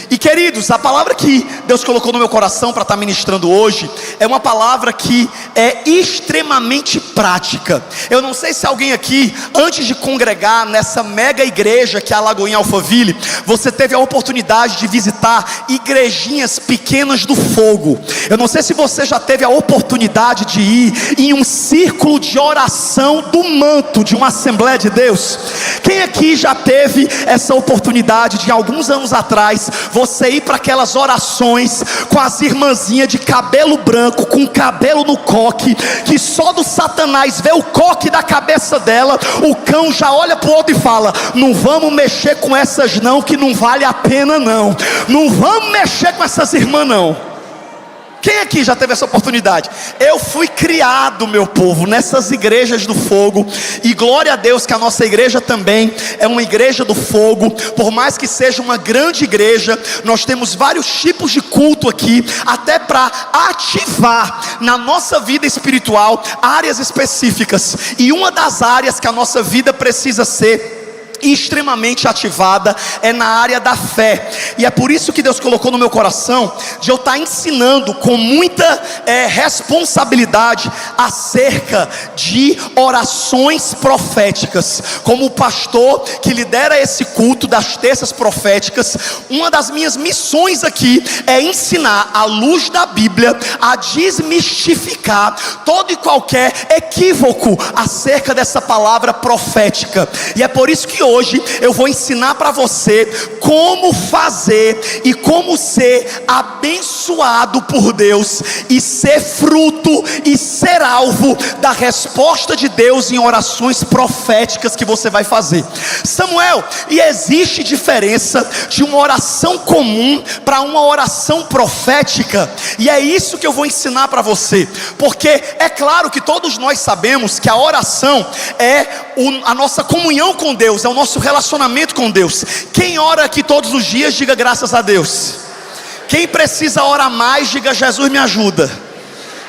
E queridos, a palavra que Deus colocou no meu coração para estar ministrando hoje é uma palavra que é extremamente prática. Eu não sei se alguém aqui, antes de congregar nessa mega igreja que é a Lagoinha Alphaville, você teve a oportunidade de visitar igrejinhas pequenas do fogo. Eu não sei se você já teve a oportunidade de ir em um círculo de oração do manto de uma Assembleia de Deus. Quem aqui já teve essa oportunidade de alguns anos atrás você ir para aquelas orações com as irmãzinhas de cabelo branco, com cabelo no coque, que só do Satanás vê o coque da cabeça dela, o cão já olha para o outro e fala: não vamos mexer com essas não, que não vale a pena não, não vamos mexer com essas irmãs não. Quem aqui já teve essa oportunidade? Eu fui criado, meu povo, nessas igrejas do fogo, e glória a Deus que a nossa igreja também é uma igreja do fogo. Por mais que seja uma grande igreja, nós temos vários tipos de culto aqui, até para ativar na nossa vida espiritual áreas específicas, e uma das áreas que a nossa vida precisa ser extremamente ativada é na área da fé. E é por isso que Deus colocou no meu coração de eu estar ensinando com muita responsabilidade acerca de orações proféticas. Como o pastor que lidera esse culto das terças proféticas, uma das minhas missões aqui é ensinar à luz da Bíblia a desmistificar todo e qualquer equívoco acerca dessa palavra profética. E é por isso que hoje eu vou ensinar para você como fazer e como ser abençoado por Deus e ser fruto e ser alvo da resposta de Deus em orações proféticas que você vai fazer. Samuel, e existe diferença de uma oração comum para uma oração profética? E é isso que eu vou ensinar para você, porque é claro que todos nós sabemos que a oração é a nossa comunhão com Deus, é o nosso relacionamento com Deus. Quem ora aqui todos os dias, diga graças a Deus. Quem precisa orar mais, diga Jesus me ajuda.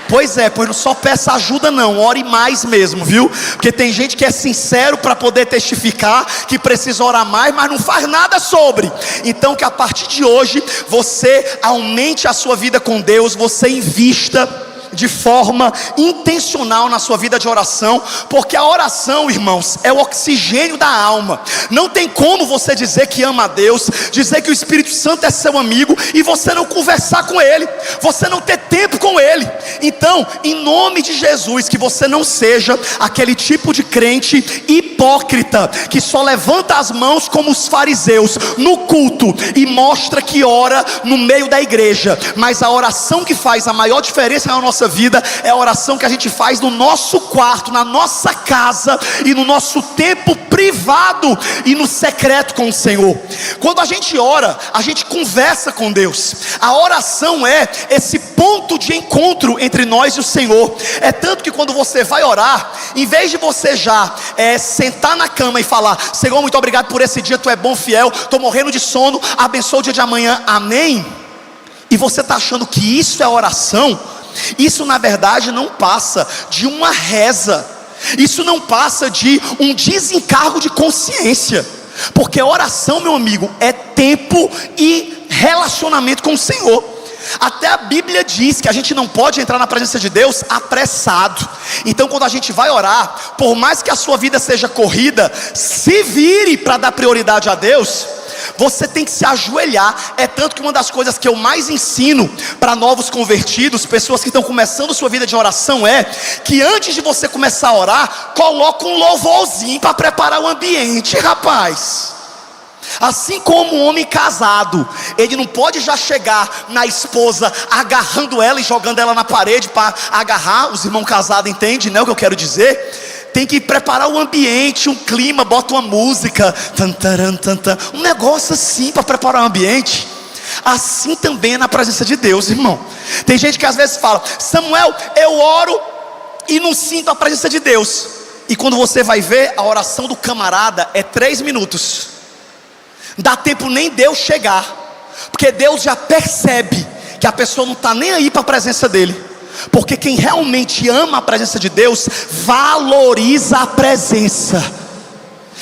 Pois não só peça ajuda não, ore mais mesmo, viu? Porque tem gente que é sincero para poder testificar que precisa orar mais, mas não faz nada sobre. Então que a partir de hoje você aumente a sua vida com Deus, você invista de forma intencional na sua vida de oração, porque a oração, irmãos, é o oxigênio da alma. Não tem como você dizer que ama a Deus, dizer que o Espírito Santo é seu amigo e você não conversar com Ele, você não ter tempo com Ele. Então, em nome de Jesus, que você não seja aquele tipo de crente hipócrita, que só levanta as mãos como os fariseus no culto e mostra que ora no meio da igreja, mas a oração que faz a maior diferença na nossa vida é a oração que a gente faz no nosso quarto, na nossa casa e no nosso tempo privado e no secreto com o Senhor. Quando a gente ora, a gente conversa com Deus. A oração é esse ponto de encontro entre nós e o Senhor. É tanto que quando você vai orar, em vez de você já sentar na cama e falar: Senhor, muito obrigado por esse dia, Tu é bom, fiel, estou morrendo de sono, abençoa o dia de amanhã, amém. E você está achando que isso é oração? Isso na verdade não passa de uma reza, isso não passa de um desencargo de consciência, porque oração, meu amigo, é tempo e relacionamento com o Senhor. Até a Bíblia diz que a gente não pode entrar na presença de Deus apressado. Então quando a gente vai orar, por mais que a sua vida seja corrida, se vire para dar prioridade a Deus. Você tem que se ajoelhar. É tanto que uma das coisas que eu mais ensino para novos convertidos, pessoas que estão começando sua vida de oração, é que antes de você começar a orar, coloca um louvorzinho para preparar o ambiente, rapaz. Assim como um homem casado, ele não pode já chegar na esposa agarrando ela e jogando ela na parede para agarrar. Os irmãos casados entendem, né, o que eu quero dizer? Tem que preparar o ambiente, um clima, bota uma música, um negócio assim para preparar o ambiente. Assim também é na presença de Deus, irmão. Tem gente que às vezes fala: Samuel, eu oro e não sinto a presença de Deus. E quando você vai ver, a oração do camarada é 3 minutos. Dá tempo nem Deus chegar, porque Deus já percebe que a pessoa não está nem aí para a presença dele. Porque quem realmente ama a presença de Deus valoriza a presença.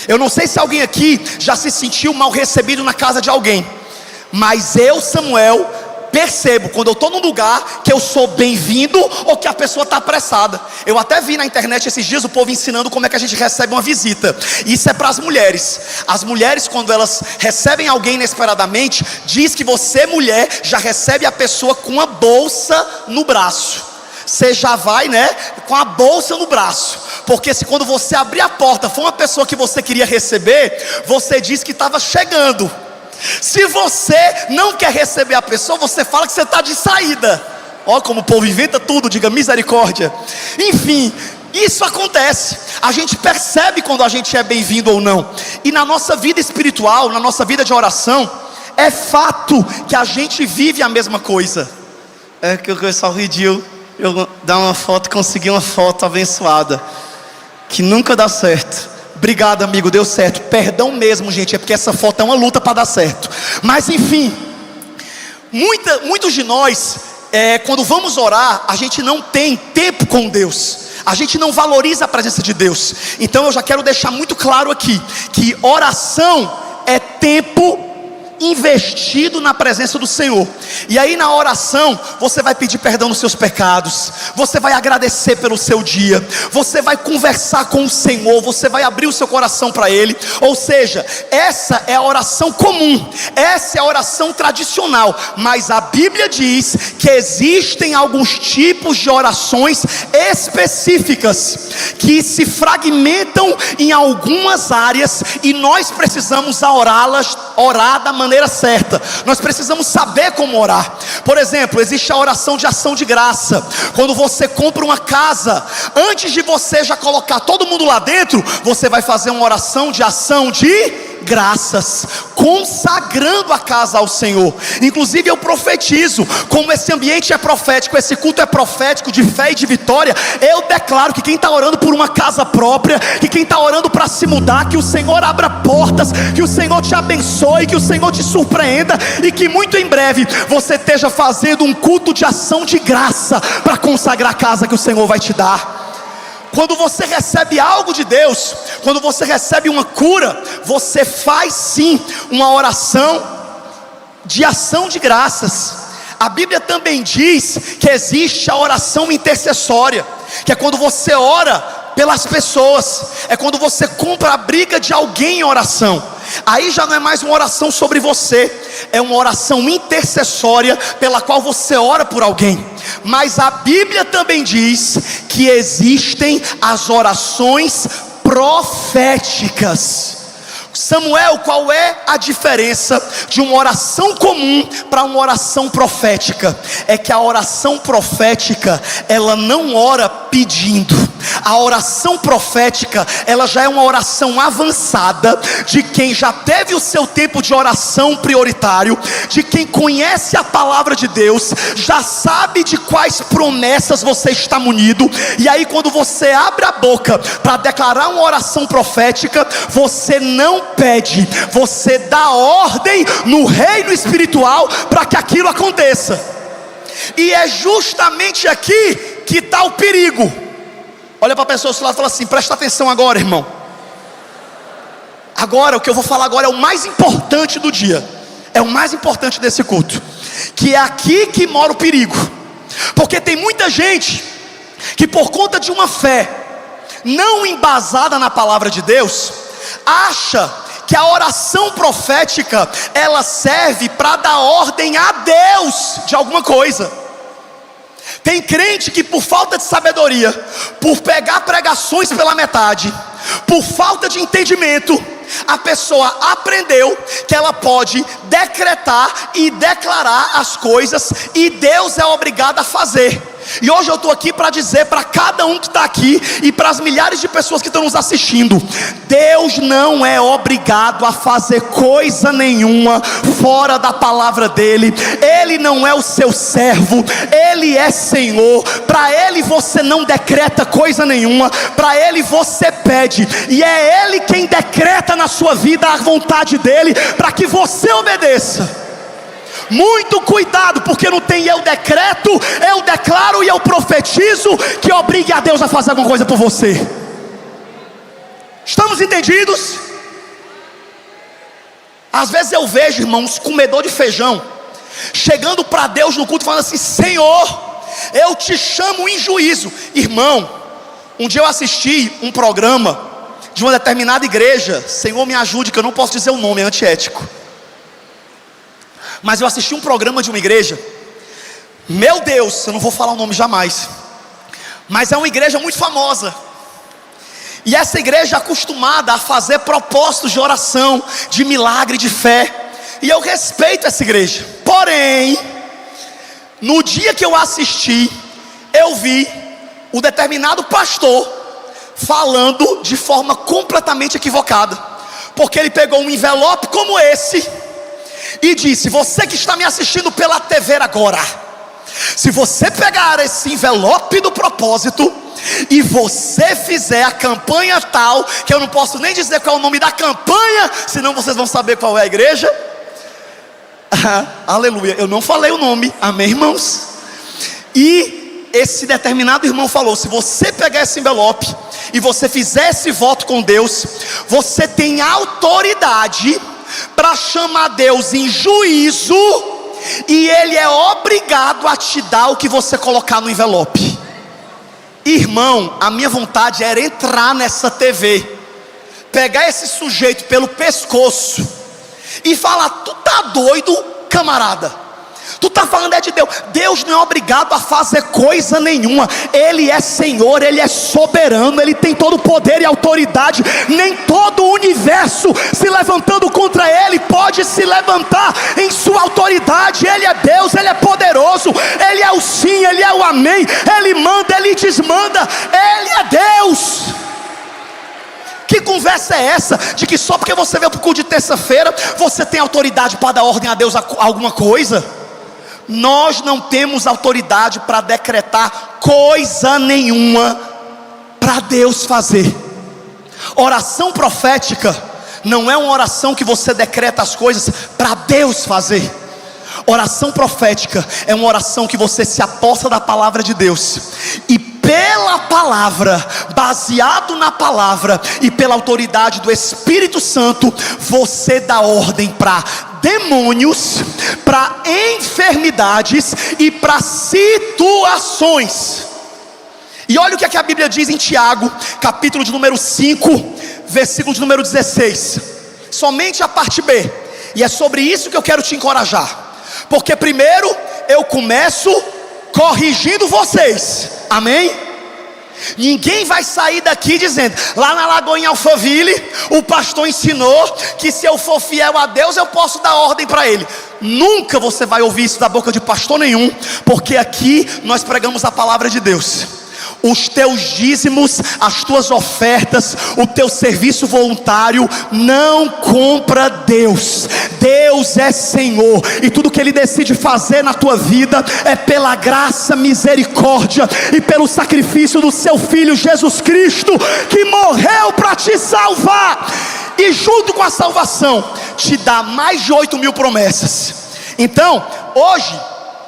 Eu não sei se alguém aqui já se sentiu mal recebido na casa de alguém, Mas eu, Samuel, percebo quando eu estou num lugar que eu sou bem-vindo ou que a pessoa está apressada. Eu até vi na internet esses dias o povo ensinando como é que a gente recebe uma visita. Isso é para as mulheres. As mulheres, quando elas recebem alguém inesperadamente, diz que você, mulher, já recebe a pessoa com uma bolsa no braço. Você já vai, né, com a bolsa no braço. Porque se quando você abrir a porta for uma pessoa que você queria receber, você diz que estava chegando. Se você não quer receber a pessoa, você fala que você está de saída. Olha como o povo inventa tudo, diga misericórdia. Enfim, isso acontece. A gente percebe quando a gente é bem-vindo ou não. E na nossa vida espiritual, na nossa vida de oração, é fato que a gente vive a mesma coisa. É que o pessoal pediu eu dar uma foto, conseguir uma foto abençoada, que nunca dá certo. Obrigado, amigo, deu certo. Perdão mesmo, gente, é porque essa foto é uma luta para dar certo. Mas enfim, muitos de nós, quando vamos orar, a gente não tem tempo com Deus. A gente não valoriza a presença de Deus. Então eu já quero deixar muito claro aqui, que oração é tempo investido na presença do Senhor. E aí na oração você vai pedir perdão nos seus pecados, você vai agradecer pelo seu dia, você vai conversar com o Senhor, você vai abrir o seu coração para Ele. Ou seja, essa é a oração comum, essa é a oração tradicional. Mas a Bíblia diz que existem alguns tipos de orações específicas que se fragmentam em algumas áreas, e nós precisamos orar da maneira certa. Nós precisamos saber como orar. Por exemplo, existe a oração de ação de graça. Quando você compra uma casa, antes de você já colocar todo mundo lá dentro, você vai fazer uma oração de ação de graças, consagrando a casa ao Senhor. Inclusive eu profetizo, como esse ambiente é profético, esse culto é profético de fé e de vitória, eu declaro que quem está orando por uma casa própria, que quem está orando para se mudar, que o Senhor abra portas, que o Senhor te abençoe, que o Senhor te surpreenda, e que muito em breve você esteja fazendo um culto de ação de graça para consagrar a casa que o Senhor vai te dar. Quando você recebe algo de Deus, quando você recebe uma cura, você faz sim uma oração de ação de graças. A Bíblia também diz que existe a oração intercessória, que é quando você ora pelas pessoas, é quando você compra a briga de alguém em oração. Aí já não é mais uma oração sobre você, é uma oração intercessória pela qual você ora por alguém. Mas a Bíblia também diz que existem as orações proféticas. Samuel, qual é a diferença de uma oração comum para uma oração profética? É que a oração profética, ela não ora pedindo. A oração profética, ela já é uma oração avançada, de quem já teve o seu tempo de oração prioritário, de quem conhece a palavra de Deus, já sabe de quais promessas você está munido. E aí quando você abre a boca para declarar uma oração profética, você não pede, você dá ordem no reino espiritual para que aquilo aconteça. E é justamente aqui que está o perigo. Olha para a pessoa do seu lado e fala assim: presta atenção agora, irmão. Agora, o que eu vou falar agora é o mais importante do dia, é o mais importante desse culto, que é aqui que mora o perigo. Porque tem muita gente que, por conta de uma fé não embasada na palavra de Deus, acha que a oração profética, ela serve para dar ordem a Deus de alguma coisa. Tem crente que, por falta de sabedoria, por pegar pregações pela metade, por falta de entendimento, a pessoa aprendeu que ela pode decretar e declarar as coisas, e Deus é obrigado a fazer. E hoje eu estou aqui para dizer para cada um que está aqui, e para as milhares de pessoas que estão nos assistindo: Deus não é obrigado a fazer coisa nenhuma fora da palavra dele. Ele não é o seu servo, ele é Senhor. Para ele você não decreta coisa nenhuma, para ele você pede, e é ele quem decreta na sua vida a vontade dele, para que você obedeça. Muito cuidado, porque não tem eu decreto, eu declaro e eu profetizo que obrigue a Deus a fazer alguma coisa por você. Estamos entendidos? Às vezes eu vejo, irmãos, comedor de feijão, chegando para Deus no culto falando assim: Senhor, eu te chamo em juízo. Irmão, um dia eu assisti um programa de uma determinada igreja, Senhor me ajude que eu não posso dizer o nome, é antiético, mas eu assisti um programa de uma igreja, meu Deus, eu não vou falar o nome jamais, mas é uma igreja muito famosa, e essa igreja é acostumada a fazer propósitos de oração, de milagre, de fé, e eu respeito essa igreja. Porém, no dia que eu assisti, eu vi o determinado pastor falando de forma completamente equivocada, porque ele pegou um envelope como esse e disse: você que está me assistindo pela TV agora, se você pegar esse envelope do propósito e você fizer a campanha tal, que eu não posso nem dizer qual é o nome da campanha, senão vocês vão saber qual é a igreja. Aleluia, eu não falei o nome, amém, irmãos? E esse determinado irmão falou: se você pegar esse envelope e você fizer esse voto com Deus, você tem autoridade para chamar Deus em juízo, e Ele é obrigado a te dar o que você colocar no envelope. Irmão, a minha vontade era entrar nessa TV, pegar esse sujeito pelo pescoço e falar: tu tá doido, camarada? Tu tá falando é de Deus. Deus não é obrigado a fazer coisa nenhuma. Ele é Senhor, Ele é soberano, Ele tem todo o poder e autoridade. Nem todo o universo se levantando contra Ele pode se levantar em sua autoridade. Ele é Deus, Ele é poderoso, Ele é o sim, Ele é o amém, Ele manda, Ele desmanda, Ele é Deus. Que conversa é essa de que só porque você veio para o culto de terça-feira você tem autoridade para dar ordem a Deus a alguma coisa? Nós não temos autoridade para decretar coisa nenhuma para Deus fazer. Oração profética não é uma oração que você decreta as coisas para Deus fazer. Oração profética é uma oração que você se aposta da palavra de Deus, e pela palavra, baseado na palavra e pela autoridade do Espírito Santo, você dá ordem para demônios, para enfermidades e para situações. E olha o que a Bíblia diz em Tiago, capítulo de número 5, versículo de número 16, somente a parte B, e é sobre isso que eu quero te encorajar, porque primeiro eu começo corrigindo vocês, amém? Ninguém vai sair daqui dizendo: lá na Lagoinha Alphaville o pastor ensinou que se eu for fiel a Deus eu posso dar ordem para ele. Nunca você vai ouvir isso da boca de pastor nenhum, porque aqui nós pregamos a palavra de Deus. Os teus dízimos, as tuas ofertas, o teu serviço voluntário não compra Deus. Deus é Senhor, e tudo que Ele decide fazer na tua vida é pela graça, misericórdia e pelo sacrifício do seu Filho Jesus Cristo, que morreu para te salvar, e junto com a salvação te dá mais de 8.000 promessas. Então, hoje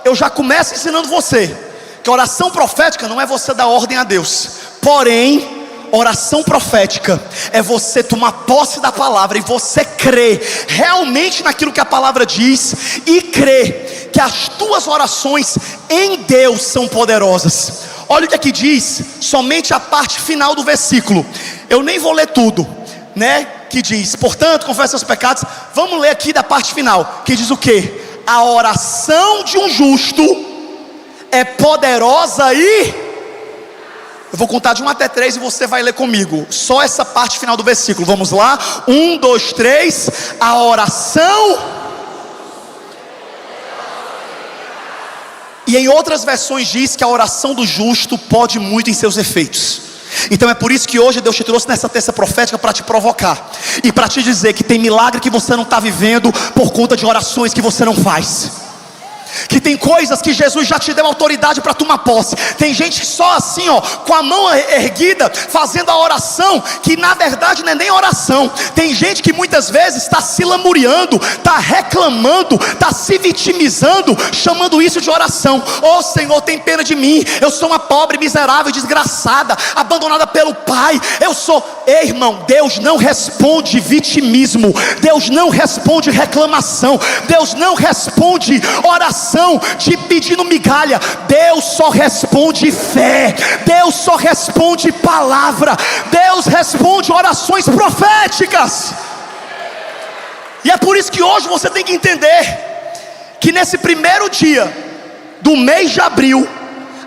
eu já começo ensinando você que oração profética não é você dar ordem a Deus, porém oração profética é você tomar posse da palavra e você crer realmente naquilo que a palavra diz, e crer que as tuas orações em Deus são poderosas. Olha o que aqui diz, somente a parte final do versículo, eu nem vou ler tudo, né? Que diz: portanto, confessa seus pecados. Vamos ler aqui da parte final, que diz o que? A oração de um justo é poderosa e... eu vou contar de 1 até 3 e você vai ler comigo só essa parte final do versículo. Vamos lá, 1, 2, 3. A oração... e em outras versões diz que a oração do justo pode muito em seus efeitos. Então é por isso que hoje Deus te trouxe nessa terça profética para te provocar e para te dizer que tem milagre que você não está vivendo por conta de orações que você não faz. que tem coisas que Jesus já te deu autoridade para tomar posse. Tem gente só assim, ó, com a mão erguida, fazendo a oração, que na verdade não é nem oração. Tem gente que muitas vezes está se lamuriando, está reclamando, está se vitimizando, chamando isso de oração. Oh Senhor, tem pena de mim, eu sou uma pobre, miserável, desgraçada, abandonada pelo Pai, eu sou... Ei, irmão, Deus não responde vitimismo, Deus não responde reclamação, Deus não responde oração de pedindo migalha. Deus só responde fé, Deus só responde palavra, Deus responde orações proféticas. E é por isso que hoje você tem que entender que nesse primeiro dia do mês de abril,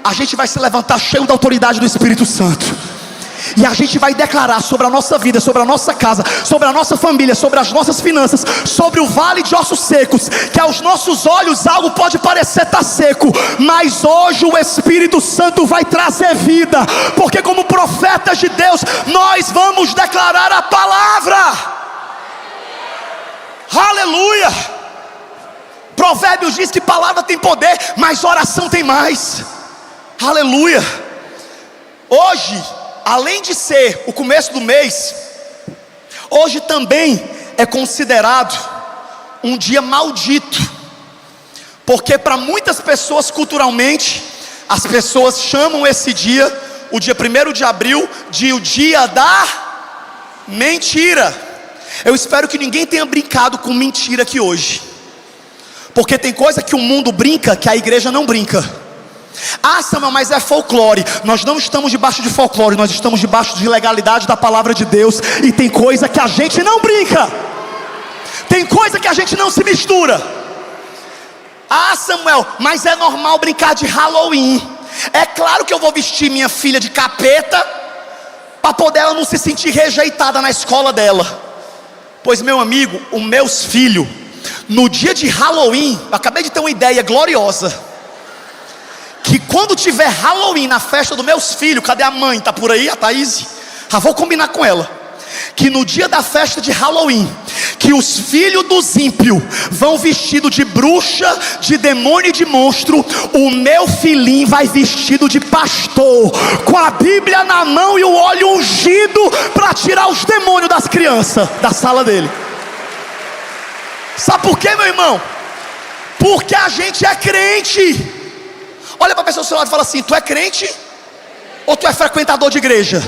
a gente vai se levantar cheio da autoridade do Espírito Santo, e a gente vai declarar sobre a nossa vida, sobre a nossa casa, sobre a nossa família, sobre as nossas finanças, sobre o vale de ossos secos, que aos nossos olhos algo pode parecer estar seco, mas hoje o Espírito Santo vai trazer vida, porque como profetas de Deus, nós vamos declarar a palavra. Aleluia. Provérbios diz que palavra tem poder, mas oração tem mais. Aleluia. Hoje, além de ser o começo do mês, hoje também é considerado um dia maldito, porque para muitas pessoas culturalmente, as pessoas chamam esse dia, o dia 1º de abril, de o dia da mentira. Eu espero que ninguém tenha brincado com mentira aqui hoje, porque tem coisa que o mundo brinca que a igreja não brinca. Ah, Samuel, mas é folclore. Nós não estamos debaixo de folclore, nós estamos debaixo de legalidade da palavra de Deus. E tem coisa que a gente não brinca, tem coisa que a gente não se mistura. Ah, Samuel, mas é normal brincar de Halloween. É claro que eu vou vestir minha filha de capeta, para poder ela não se sentir rejeitada na escola dela. Pois meu amigo, os meus filhos, no dia de Halloween, eu acabei de ter uma ideia gloriosa, que quando tiver Halloween na festa dos meus filhos, cadê a mãe? Está por aí, a Thaís? Vou combinar com ela, que no dia da festa de Halloween, que os filhos dos ímpios vão vestido de bruxa, de demônio e de monstro, o meu filhinho vai vestido de pastor, com a Bíblia na mão e o óleo ungido, para tirar os demônios das crianças da sala dele. Sabe por quê, meu irmão? Porque a gente é crente. Olha para a pessoa do seu lado e fala assim: tu é crente ou tu é frequentador de igreja?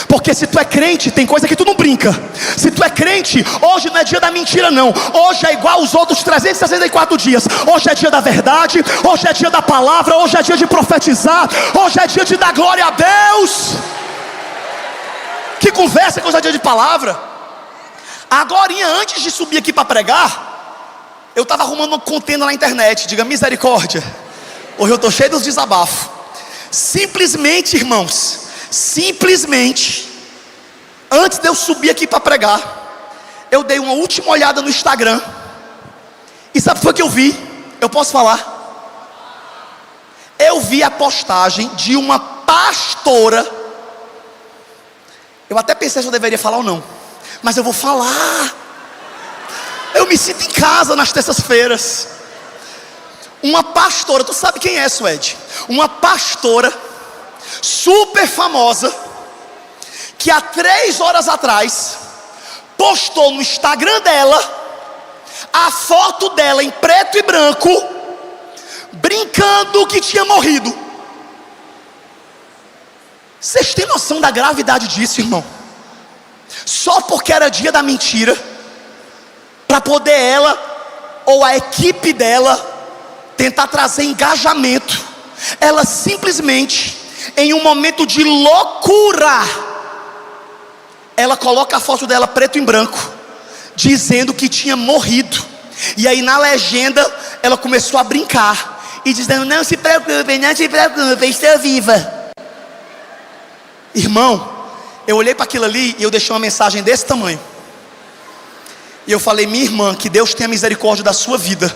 Porque se tu é crente, tem coisa que tu não brinca. Se tu é crente, hoje não é dia da mentira não. Hoje é igual aos outros 364 dias. Hoje é dia da verdade, hoje é dia da palavra, hoje é dia de profetizar, hoje é dia de dar glória a Deus. Que conversa que hoje é dia de palavra. Agora, antes de subir aqui para pregar, eu estava arrumando uma contenda na internet. Diga misericórdia. Hoje eu estou cheio dos desabafos. Simplesmente, irmãos, antes de eu subir aqui para pregar, eu dei uma última olhada no Instagram. E sabe o que foi que eu vi? Eu posso falar? Eu vi a postagem de uma pastora. Eu até pensei se eu deveria falar ou não, mas eu vou falar. Eu me sinto em casa nas terças-feiras. Uma pastora, tu sabe quem é, Suede? Uma pastora super famosa, que há 3 horas atrás postou no Instagram dela a foto dela em preto e branco, brincando que tinha morrido. Vocês têm noção da gravidade disso, irmão? Só porque era dia da mentira, para poder ela ou a equipe dela tentar trazer engajamento, ela simplesmente, em um momento de loucura, ela coloca a foto dela preto e branco, dizendo que tinha morrido. E aí na legenda ela começou a brincar e dizendo: não se preocupem, estou viva. Irmão, eu olhei para aquilo ali e eu deixei uma mensagem desse tamanho. E eu falei: minha irmã, que Deus tenha misericórdia da sua vida,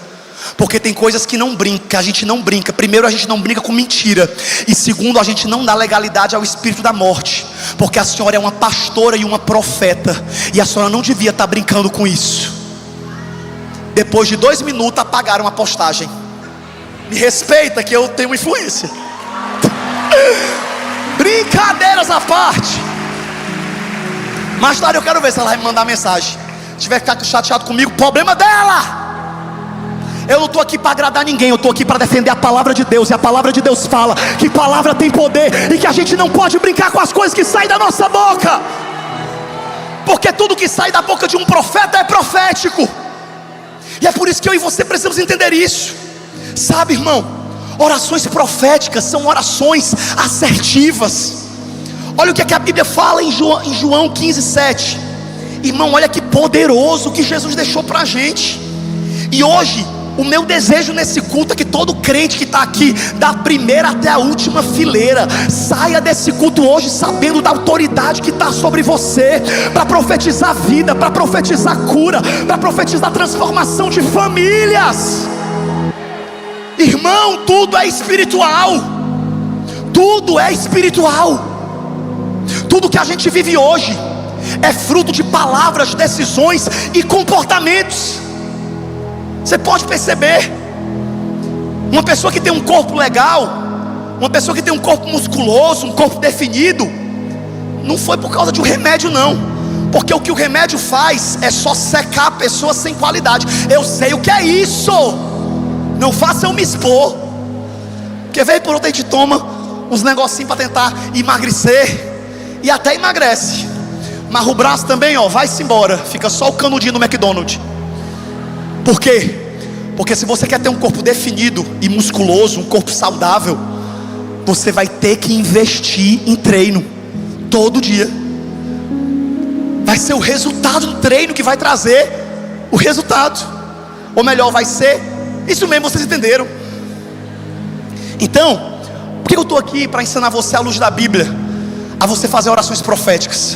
porque tem coisas que não brinca, a gente não brinca. Primeiro, a gente não brinca com mentira. E segundo, a gente não dá legalidade ao espírito da morte. Porque a senhora é uma pastora e uma profeta, e a senhora não devia estar brincando com isso. Depois de 2 minutos apagaram a postagem. Me respeita que eu tenho influência. Brincadeiras à parte. Mais tarde eu quero ver se ela vai me mandar mensagem. Se tiver que ficar chateado comigo, problema dela. Eu não estou aqui para agradar ninguém, eu estou aqui para defender a palavra de Deus. E a palavra de Deus fala que palavra tem poder e que a gente não pode brincar com as coisas que saem da nossa boca, porque tudo que sai da boca de um profeta é profético. E é por isso que eu e você precisamos entender isso. Sabe, irmão, orações proféticas são orações assertivas. Olha o que a Bíblia fala em João 15:7. Irmão, olha que poderoso que Jesus deixou para a gente. E hoje o meu desejo nesse culto é que todo crente que está aqui, da primeira até a última fileira, saia desse culto hoje sabendo da autoridade que está sobre você, para profetizar vida, para profetizar cura, para profetizar transformação de famílias. Irmão, tudo é espiritual. Tudo é espiritual. Tudo que a gente vive hoje é fruto de palavras, decisões e comportamentos. Você pode perceber, uma pessoa que tem um corpo legal, uma pessoa que tem um corpo musculoso, um corpo definido, não foi por causa de um remédio não, porque o que o remédio faz é só secar a pessoa sem qualidade. Eu sei o que é isso, não faça eu me expor, porque vez por outra a gente toma uns negocinhos para tentar emagrecer, e até emagrece, mas o braço também, ó, vai-se embora, fica só o canudinho no McDonald's. Por quê? Porque se você quer ter um corpo definido e musculoso, um corpo saudável, você vai ter que investir em treino todo dia. Vai ser o resultado do treino que vai trazer o resultado. Ou melhor, vai ser isso mesmo, vocês entenderam. Então, por que eu estou aqui? Para ensinar você à luz da Bíblia a você fazer orações proféticas.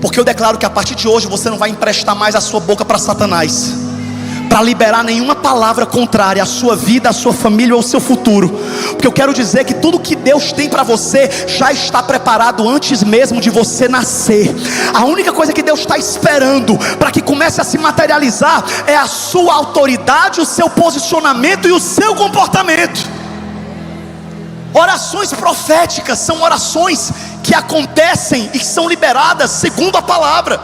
Porque eu declaro que a partir de hoje você não vai emprestar mais a sua boca para Satanás, para liberar nenhuma palavra contrária à sua vida, à sua família ou ao seu futuro. Porque eu quero dizer que tudo que Deus tem para você já está preparado antes mesmo de você nascer. A única coisa que Deus está esperando para que comece a se materializar é a sua autoridade, o seu posicionamento e o seu comportamento. Orações proféticas são orações que acontecem e que são liberadas segundo a palavra.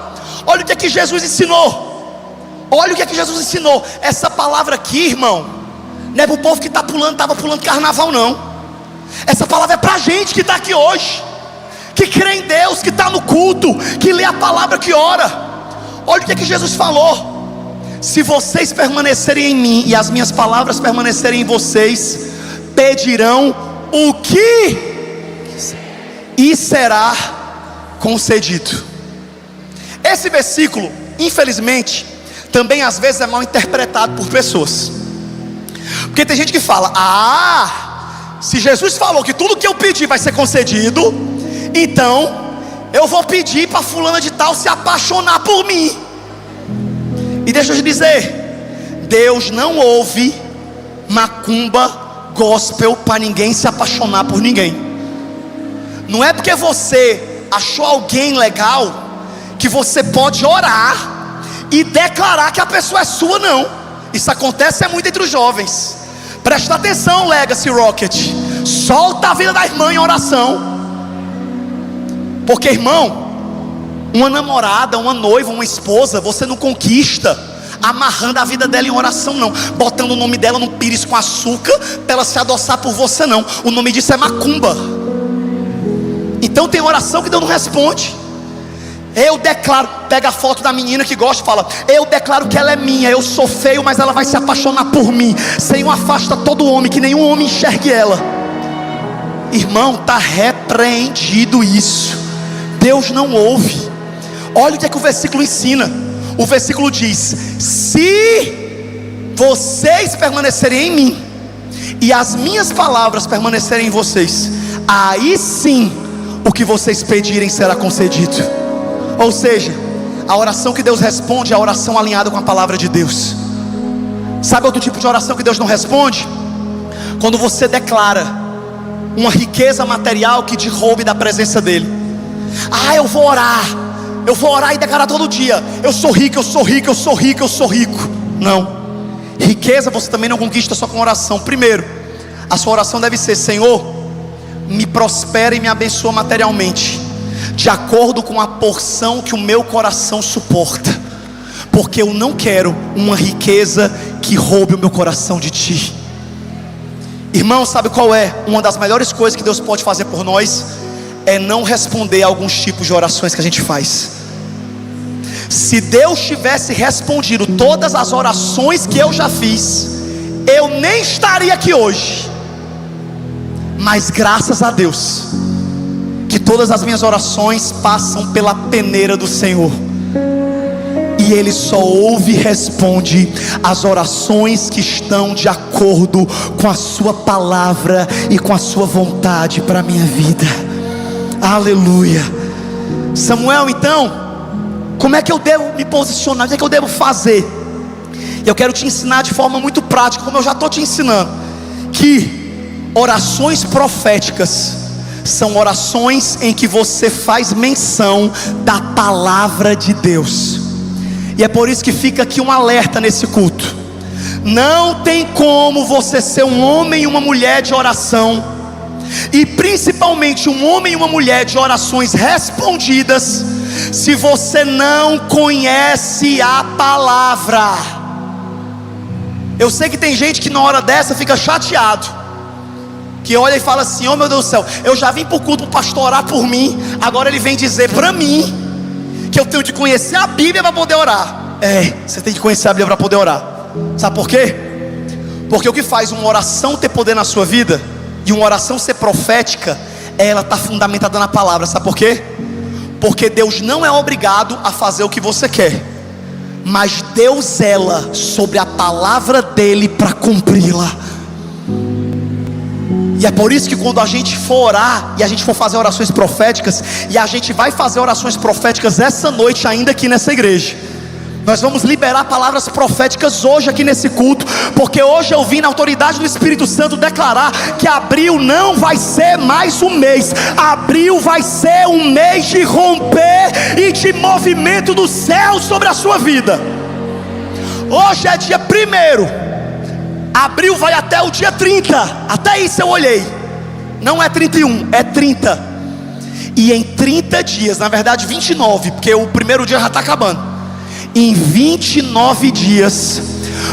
Olha o que é que Jesus ensinou. Olha o que é que Jesus ensinou. Essa palavra aqui, irmão, não é para o povo que estava pulando carnaval não. Essa palavra é para a gente que está aqui hoje, que crê em Deus, que está no culto, que lê a palavra, que ora. Olha o que é que Jesus falou. Se vocês permanecerem em mim e as minhas palavras permanecerem em vocês, pedirão o que e será concedido. Esse versículo, infelizmente, também às vezes é mal interpretado por pessoas, porque tem gente que fala: se Jesus falou que tudo que eu pedir vai ser concedido, então eu vou pedir para fulana de tal se apaixonar por mim. E deixa eu te dizer, Deus não ouve macumba, gospel para ninguém se apaixonar por ninguém. Não é porque você achou alguém legal que você pode orar e declarar que a pessoa é sua, não. Isso acontece muito entre os jovens. Presta atenção, Legacy Rocket, solta a vida da irmã em oração. Porque, irmão, uma namorada, uma noiva, uma esposa, você não conquista amarrando a vida dela em oração não, botando o nome dela no pires com açúcar para ela se adoçar por você não. O nome disso é macumba. Então tem oração que Deus não responde. Eu declaro, pega a foto da menina que gosta e fala: eu declaro que ela é minha, eu sou feio, mas ela vai se apaixonar por mim. Senhor, afasta todo homem, que nenhum homem enxergue ela. Irmão, está repreendido isso. Deus não ouve. Olha o que é que o versículo ensina. O versículo diz: se vocês permanecerem em mim e as minhas palavras permanecerem em vocês, aí sim o que vocês pedirem será concedido. Ou seja, a oração que Deus responde é a oração alinhada com a palavra de Deus. Sabe outro tipo de oração que Deus não responde? Quando você declara uma riqueza material que te roube da presença dele. Eu vou orar e declarar todo dia: eu sou rico, eu sou rico, eu sou rico, eu sou rico. Não, Riqueza você também não conquista só com oração. Primeiro, a sua oração deve ser: Senhor, me prospera e me abençoa materialmente, de acordo com a porção que o meu coração suporta, porque eu não quero uma riqueza que roube o meu coração de Ti. Irmão, sabe qual é uma das melhores coisas que Deus pode fazer por nós? É não responder a alguns tipos de orações que a gente faz. Se Deus tivesse respondido todas as orações que eu já fiz, eu nem estaria aqui hoje. Mas graças a Deus, que todas as minhas orações passam pela peneira do Senhor, e Ele só ouve e responde as orações que estão de acordo com a sua palavra e com a sua vontade para a minha vida. Aleluia. Samuel, então, como é que eu devo me posicionar? O que é que eu devo fazer? E eu quero te ensinar de forma muito prática, como eu já estou te ensinando, que orações proféticas são orações em que você faz menção da palavra de Deus. E é por isso que fica aqui um alerta nesse culto: não tem como você ser um homem e uma mulher de oração, e principalmente um homem e uma mulher de orações respondidas, se você não conhece a palavra. Eu sei que tem gente que na hora dessa fica chateado, que olha e fala assim: oh meu Deus do céu, eu já vim para o culto para o pastor orar por mim, agora ele vem dizer para mim que eu tenho de conhecer a Bíblia para poder orar. Você tem que conhecer a Bíblia para poder orar. Sabe por quê? Porque o que faz uma oração ter poder na sua vida, e uma oração ser profética, ela está fundamentada na palavra. Sabe por quê? Porque Deus não é obrigado a fazer o que você quer, mas Deus zela sobre a palavra dele para cumpri-la. E é por isso que quando a gente for orar, e a gente for fazer orações proféticas, e a gente vai fazer orações proféticas essa noite ainda aqui nessa igreja, nós vamos liberar palavras proféticas hoje aqui nesse culto, porque hoje eu vim na autoridade do Espírito Santo declarar que abril não vai ser mais um mês, abril vai ser um mês de romper e de movimento do céu sobre a sua vida. Hoje é dia 1º, abril vai até o dia 30, até isso eu olhei, não é 31, é 30, e em 30 dias, na verdade 29, porque o primeiro dia já está acabando, em 29 dias,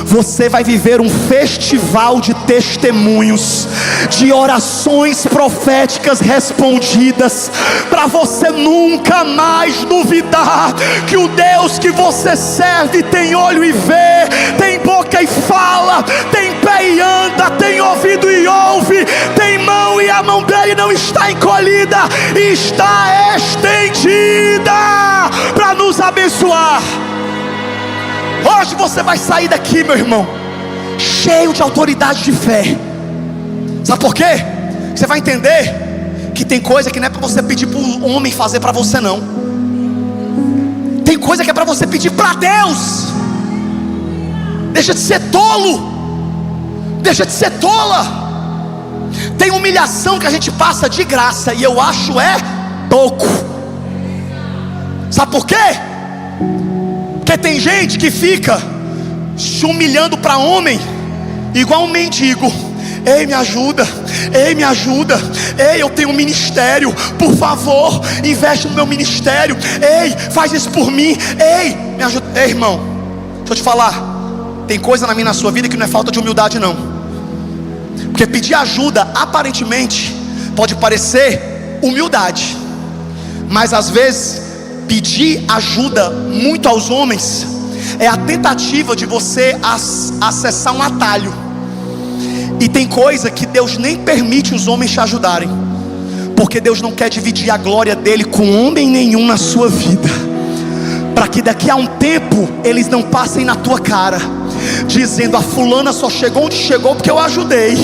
você vai viver um festival de testemunhos, de orações proféticas respondidas, para você nunca mais duvidar que o Deus que você serve tem olho e vê, tem boca e fala, tem pé e anda, tem ouvido e ouve, tem mão e a mão dele não está encolhida, está estendida para nos abençoar. Hoje você vai sair daqui, meu irmão, cheio de autoridade de fé. Sabe por quê? Você vai entender que tem coisa que não é para você pedir para o homem fazer para você, não. Tem coisa que é para você pedir para Deus. Deixa de ser tolo, deixa de ser tola. Tem humilhação que a gente passa de graça, e eu acho pouco. Sabe por quê? Porque tem gente que fica se humilhando para homem igual um mendigo. Ei, me ajuda, ei, me ajuda, ei, eu tenho um ministério, por favor, investe no meu ministério, ei, faz isso por mim, ei, me ajuda. Ei, irmão, deixa eu te falar, tem coisa na sua vida que não é falta de humildade, não. Porque pedir ajuda aparentemente pode parecer humildade, mas às vezes pedir ajuda muito aos homens é a tentativa de você acessar um atalho. E tem coisa que Deus nem permite os homens te ajudarem, porque Deus não quer dividir a glória dele com homem nenhum na sua vida, para que daqui a um tempo eles não passem na tua cara dizendo: a fulana só chegou onde chegou porque eu ajudei,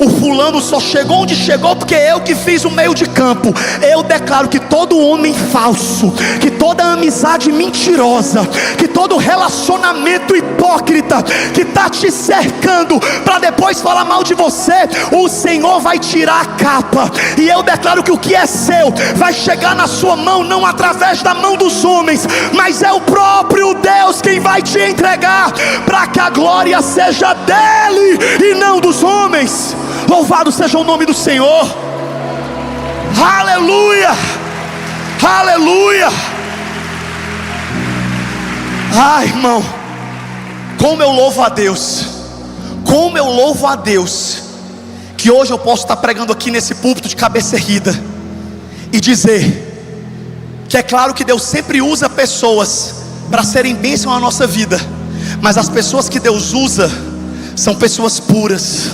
o fulano só chegou onde chegou porque eu que fiz o meio de campo. Eu declaro que todo homem falso, que toda amizade mentirosa, que todo relacionamento hipócrita que está te cercando para depois falar mal de você, o Senhor vai tirar a capa. E eu declaro que o que é seu vai chegar na sua mão, não através da mão dos homens, mas é o próprio Deus quem vai te entregar, para que a glória seja dele e não dos homens. Louvado seja o nome do Senhor. Aleluia, aleluia. Ai, irmão, como eu louvo a Deus, como eu louvo a Deus, que hoje eu posso estar pregando aqui nesse púlpito de cabeça erguida e dizer que é claro que Deus sempre usa pessoas para serem bênção na nossa vida, mas as pessoas que Deus usa são pessoas puras,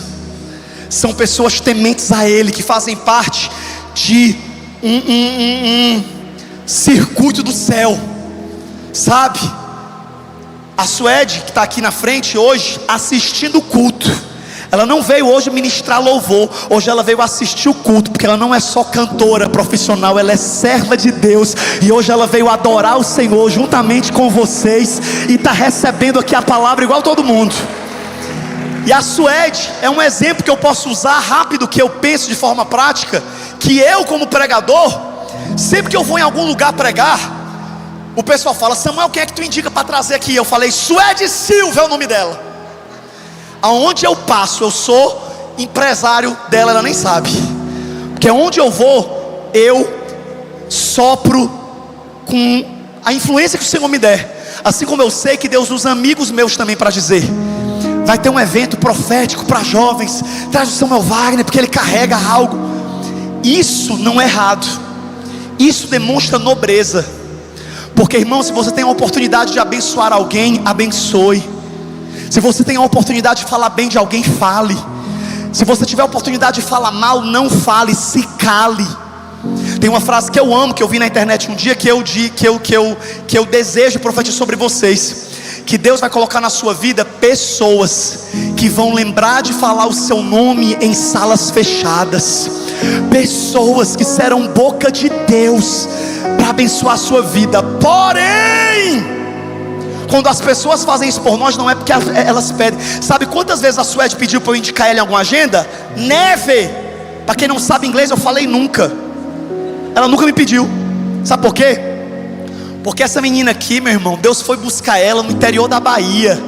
são pessoas tementes a Ele, que fazem parte de um circuito do céu, sabe? A Suede, que está aqui na frente hoje, assistindo o culto, ela não veio hoje ministrar louvor, hoje ela veio assistir o culto, porque ela não é só cantora profissional, ela é serva de Deus, e hoje ela veio adorar o Senhor juntamente com vocês, e está recebendo aqui a palavra igual todo mundo. E a Suede é um exemplo que eu posso usar rápido, que eu penso de forma prática, que eu como pregador, sempre que eu vou em algum lugar pregar, o pessoal fala: Samuel, quem é que tu indica para trazer aqui? Eu falei: Suede Silva é o nome dela. Aonde eu passo, eu sou empresário dela, ela nem sabe, porque onde eu vou, eu sopro com a influência que o Senhor me der. Assim como eu sei que Deus usa amigos meus também para dizer: vai ter um evento profético para jovens, traz o Samuel Wagner, porque ele carrega algo. Isso não é errado, isso demonstra nobreza. Porque, irmão, se você tem a oportunidade de abençoar alguém, abençoe. Se você tem a oportunidade de falar bem de alguém, fale. Se você tiver a oportunidade de falar mal, não fale, se cale. Tem uma frase que eu amo, que eu vi na internet um dia, que eu desejo profetizar sobre vocês: que Deus vai colocar na sua vida pessoas que vão lembrar de falar o seu nome em salas fechadas, pessoas que serão boca de Deus para abençoar a sua vida. Porém, quando as pessoas fazem isso por nós, não é porque elas pedem. Sabe quantas vezes a Suede pediu para eu indicar ela em alguma agenda? Neve. Para quem não sabe inglês, eu falei nunca. Ela nunca me pediu. Sabe por quê? Porque essa menina aqui, meu irmão, Deus foi buscar ela no interior da Bahia.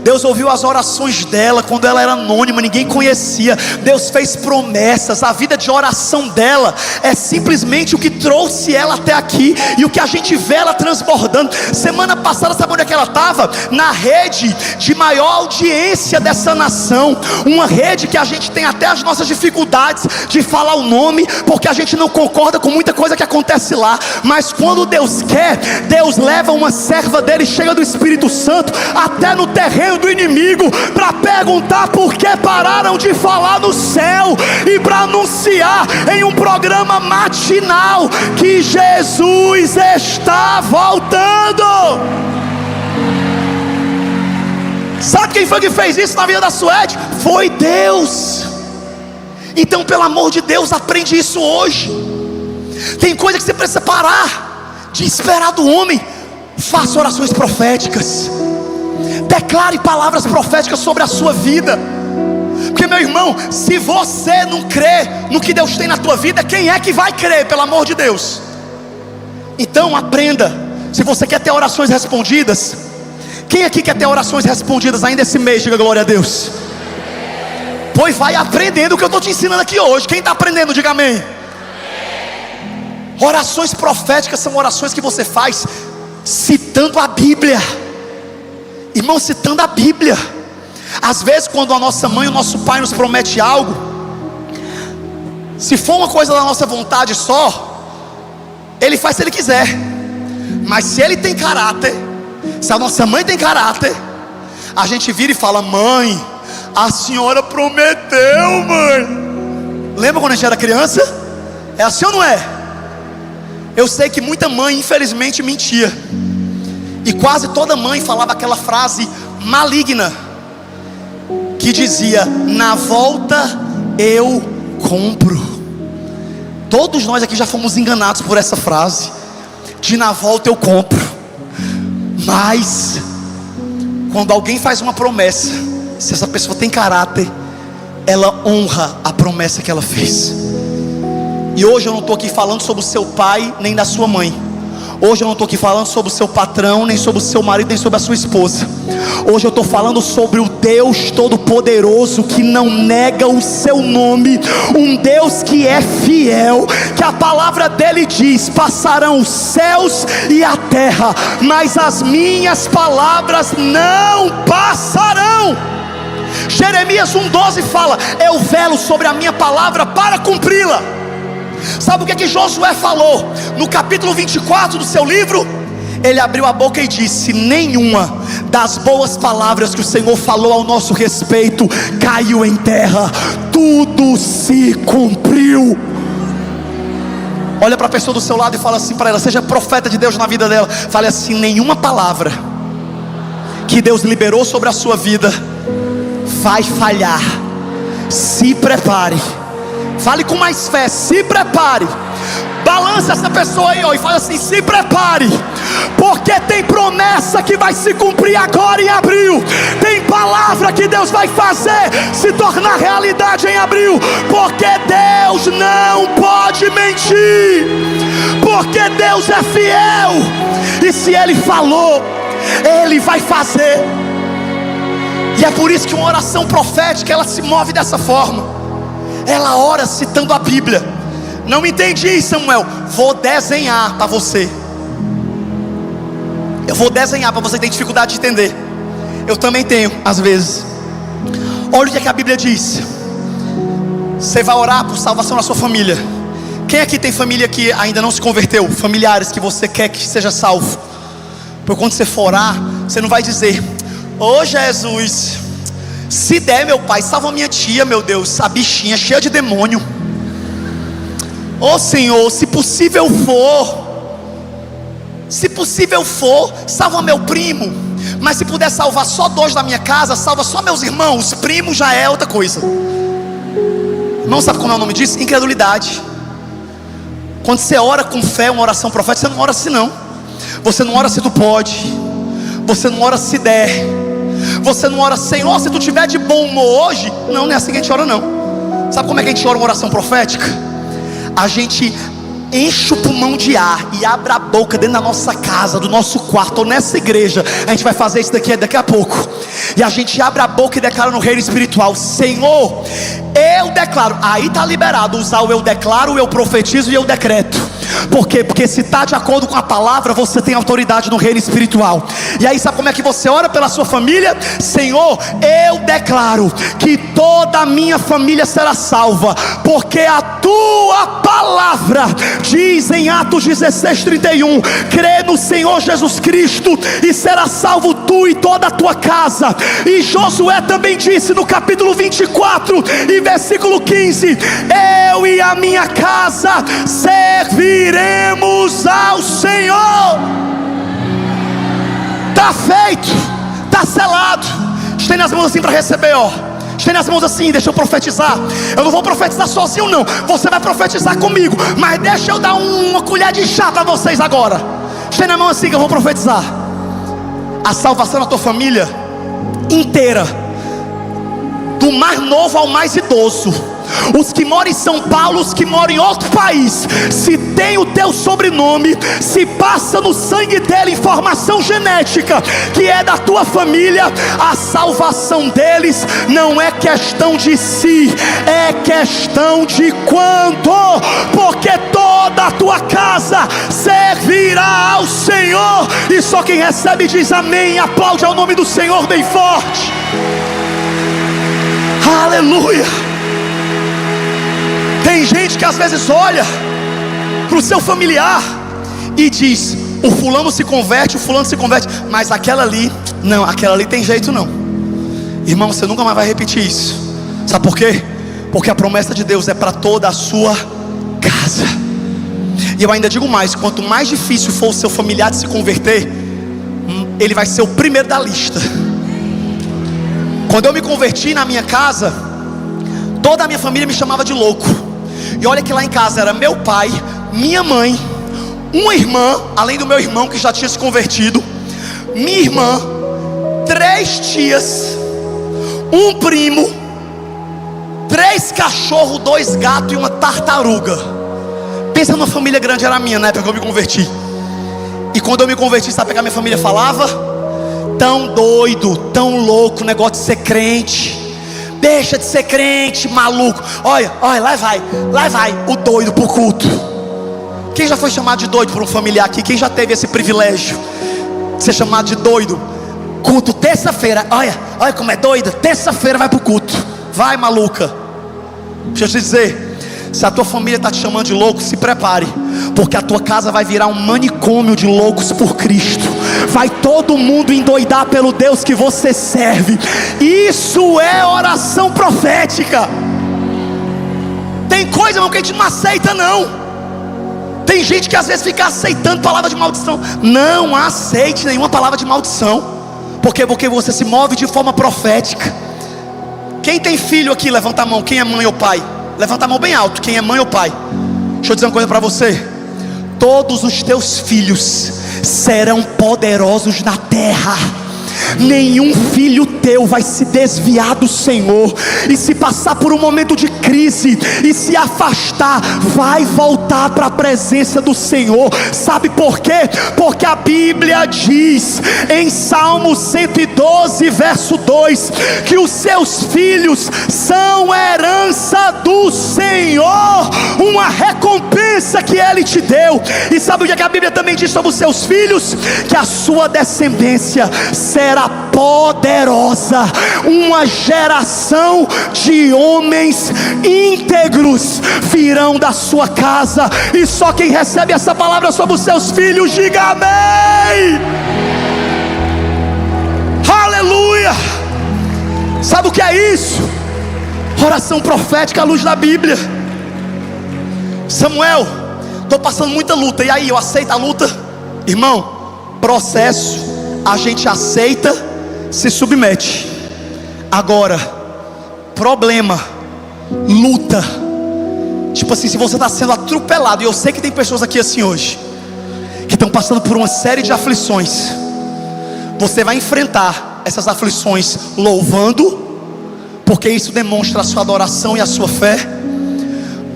Deus ouviu as orações dela quando ela era anônima, ninguém conhecia. Deus fez promessas. A vida de oração dela é simplesmente o que trouxe ela até aqui, e o que a gente vê ela transbordando. Semana passada, sabe onde é que ela estava? Na rede de maior audiência dessa nação, uma rede que a gente tem até as nossas dificuldades de falar o nome, porque a gente não concorda com muita coisa que acontece lá. Mas quando Deus quer, Deus leva uma serva dele cheia do Espírito Santo até no terreno do inimigo, para perguntar por que pararam de falar no céu, e para anunciar em um programa matinal que Jesus está voltando. Sabe quem foi que fez isso na vida da Suede? Foi Deus. Então, pelo amor de Deus, aprende isso hoje. Tem coisa que você precisa parar de esperar do homem. Faça orações proféticas, declare palavras proféticas sobre a sua vida. Porque, meu irmão, se você não crê no que Deus tem na tua vida, quem é que vai crer, pelo amor de Deus? Então aprenda. Se você quer ter orações respondidas, quem aqui quer ter orações respondidas ainda esse mês? Diga glória a Deus. Pois vai aprendendo o que eu estou te ensinando aqui hoje. Quem está aprendendo, diga amém. Orações proféticas são orações que você faz citando a Bíblia. Irmão, citando a Bíblia. Às vezes, quando a nossa mãe, o nosso pai nos promete algo, se for uma coisa da nossa vontade só, ele faz se ele quiser. Mas se ele tem caráter, se a nossa mãe tem caráter, a gente vira e fala: mãe, a senhora prometeu, mãe. Lembra quando a gente era criança? É assim ou não é? Eu sei que muita mãe infelizmente mentia, e quase toda mãe falava aquela frase maligna que dizia: na volta eu compro. Todos nós aqui já fomos enganados por essa frase, de na volta eu compro. Mas quando alguém faz uma promessa, se essa pessoa tem caráter, ela honra a promessa que ela fez. E hoje eu não estou aqui falando sobre o seu pai, nem da sua mãe. Hoje eu não estou aqui falando sobre o seu patrão, nem sobre o seu marido, nem sobre a sua esposa. Hoje eu estou falando sobre o Deus Todo-Poderoso, que não nega o seu nome. Um Deus que é fiel, que a palavra dele diz: passarão os céus e a terra, mas as minhas palavras não passarão. Jeremias 1,12 fala: eu velo sobre a minha palavra para cumpri-la. Sabe o que Josué falou no capítulo 24 do seu livro? Ele abriu a boca e disse: nenhuma das boas palavras que o Senhor falou ao nosso respeito caiu em terra, tudo se cumpriu. Olha para a pessoa do seu lado e fala assim para ela: seja profeta de Deus na vida dela. Fale assim: nenhuma palavra que Deus liberou sobre a sua vida vai falhar. Se prepare. Fale com mais fé: se prepare. Balance essa pessoa aí, ó, e fala assim: se prepare, porque tem promessa que vai se cumprir agora em abril. Tem palavra que Deus vai fazer se tornar realidade em abril. Porque Deus não pode mentir, porque Deus é fiel, e se Ele falou, Ele vai fazer. E é por isso que uma oração profética, ela se move dessa forma. Ela ora citando a Bíblia. Não entendi, Samuel. Vou desenhar para você. Eu vou desenhar para você. Tem dificuldade de entender. Eu também tenho, às vezes. Olha o que a Bíblia diz. Você vai orar por salvação na sua família. Quem aqui tem família que ainda não se converteu? Familiares que você quer que seja salvo. Porque quando você for orar, você não vai dizer: ô Jesus, se der, meu pai, salva minha tia, meu Deus, a bichinha cheia de demônio. Ô Senhor, se possível for, salva meu primo. Mas se puder salvar só 2 da minha casa, salva só meus irmãos. Primo já é outra coisa. Não sabe como é o nome disso? Incredulidade. Quando você ora com fé, uma oração profética, você não ora assim não. Você não ora se tu pode. Você não ora se der. Você não ora: Senhor, se tu tiver de bom humor hoje. Não é assim que a gente ora não. Sabe como é que a gente ora uma oração profética? A gente enche o pulmão de ar e abre a boca dentro da nossa casa, do nosso quarto, ou nessa igreja. A gente vai fazer isso daqui a pouco. E a gente abre a boca e declara no reino espiritual: Senhor, eu declaro. Aí está liberado usar o eu declaro, o eu profetizo e eu decreto. Por quê? Porque se está de acordo com a palavra, você tem autoridade no reino espiritual. E aí sabe como é que você ora pela sua família? Senhor, eu declaro que toda a minha família será salva, porque a tua palavra diz em Atos 16:31: crê no Senhor Jesus Cristo e será salvo tu e toda a tua casa. E Josué também disse no capítulo 24 e versículo 15: eu e a minha casa serviremos ao Senhor. Está feito, está selado. Estende as mãos assim para receber, ó. Estende as mãos assim, deixa eu profetizar. Eu não vou profetizar sozinho não, você vai profetizar comigo. Mas deixa eu dar uma colher de chá para vocês agora. Estende a mão assim que eu vou profetizar. A salvação da tua família inteira, do mais novo ao mais idoso. Os que moram em São Paulo, os que moram em outro país, se tem o teu sobrenome, se passa no sangue dele informação genética que é da tua família, a salvação deles não é questão de si, é questão de quando. Porque toda a tua casa servirá ao Senhor. E só quem recebe diz amém. Aplaude ao nome do Senhor bem forte. Aleluia. Tem gente que às vezes olha para o seu familiar e diz: o fulano se converte, mas aquela ali, não, aquela ali tem jeito não. Irmão, você nunca mais vai repetir isso. Sabe por quê? Porque a promessa de Deus é para toda a sua casa. E eu ainda digo mais: quanto mais difícil for o seu familiar de se converter, ele vai ser o primeiro da lista. Quando eu me converti na minha casa, Toda a minha família me chamava de louco. E olha que lá em casa era meu pai, minha mãe, uma irmã, além do meu irmão que já tinha se convertido, minha irmã, 3 tias, um primo, 3 cachorros, 2 gatos e uma tartaruga. Pensa numa família grande, era a minha na época que eu me converti. E quando eu me converti, sabe o que a minha família falava? Tão doido, tão louco, negócio de ser crente. Deixa de ser crente, maluco. Olha, lá vai o doido pro culto. Quem já foi chamado de doido por um familiar aqui? Quem já teve esse privilégio de ser chamado de doido? Culto terça-feira, olha como é doido. Terça-feira vai pro culto. Vai, maluca. Deixa eu te dizer, se a tua família está te chamando de louco, se prepare, porque a tua casa vai virar um manicômio de loucos por Cristo. Vai todo mundo endoidar pelo Deus que você serve. Isso é oração profética. Tem coisa, irmão, que a gente não aceita não. Tem gente que às vezes fica aceitando palavra de maldição. Não aceite nenhuma palavra de maldição, porque você se move de forma profética. Quem tem filho aqui, levanta a mão. Quem é mãe ou pai? Levanta a mão bem alto. Quem é mãe ou pai? Deixa eu dizer uma coisa para você. Todos os teus filhos serão poderosos na terra. Nenhum filho teu vai se desviar do Senhor. E se passar por um momento de crise e se afastar, vai voltar para a presença do Senhor. Sabe por quê? Porque a Bíblia diz em Salmo 112 verso 2 que os seus filhos são herança do Senhor, uma recompensa que Ele te deu. E sabe o que a Bíblia também diz sobre os seus filhos? Que a sua descendência será poderosa, uma geração de homens íntegros virão da sua casa. E só quem recebe essa palavra sobre os seus filhos, diga amém. Aleluia. Sabe o que é isso? Oração profética à luz da Bíblia. Samuel, estou passando muita luta, e aí, eu aceito a luta? Irmão, processo, a gente aceita, se submete. Agora, problema, luta, tipo assim, se você está sendo atropelado, e eu sei que tem pessoas aqui assim hoje, que estão passando por uma série de aflições, você vai enfrentar essas aflições louvando, porque isso demonstra a sua adoração e a sua fé.